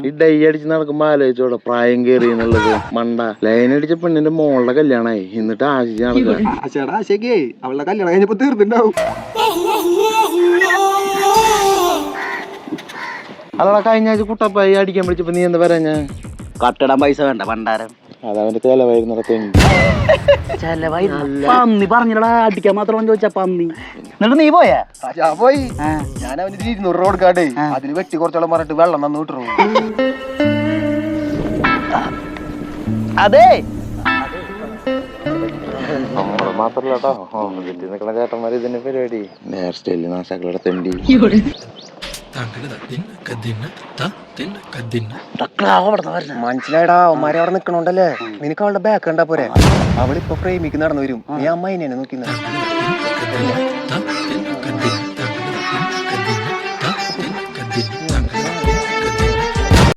ഈ ഡൈ അടിച്ച് നടക്കുമ്പോ ആലോചിച്ചോടെ പ്രായം കേറി എന്നുള്ളത്. മണ്ട ലൈൻ അടിച്ച പെണ്ണിന്റെ മോളുടെ കല്യാണായി എന്നിട്ട് ആശിച്ച് നടക്കുക. ആശയുടെ ആശയ്ക്കേ അവളുടെ കല്യാണം കഴിഞ്ഞപ്പോ തീർന്നിണ്ടാവും. അതോടെ കഴിഞ്ഞ ആഴ്ച കുട്ടപ്പായി അടിക്കാൻ വിളിച്ചപ്പോ നീ എന്താ പറയാ? കട്ടിടാൻ പൈസ വേണ്ട പണ്ടാരം. അതവന്റെ ചെലവായിരുന്നു. ചെലവായി പന്നി പറഞ്ഞില്ലടാ, അടിക്കാൻ മാത്രം ചോദിച്ചാ പന്നി. എന്നിട്ട് നീ പോയാ? ഞാൻ പോയി. ഞാൻ അവന് 200 രൂപ കൊടുക്കാണ്ടേ അതിന് വെട്ടി കുറച്ചോളം പറഞ്ഞിട്ട് വെള്ളം തന്നു വിട്ടു. അതെ നമ്മള് മാത്രല്ല കേട്ടോ, വീട്ടിൽ നിൽക്കുന്ന ചേട്ടന്മാര് ഇതിന്റെ പരിപാടി നേർ സ്റ്റൈലിൽ നാശാക്കളുടെ തെണ്ടി. മനസ്സിലായടാ, അവന്മാരെ അവിടെ നിക്കണോണ്ടല്ലേ നിനക്ക് അവളുടെ ബാക്ക് കണ്ടാ പോരെ. അവളിപ്പൊ പ്രേമിക്ക് നടന്നു വരും. നീ അമ്മായിനെ നോക്കി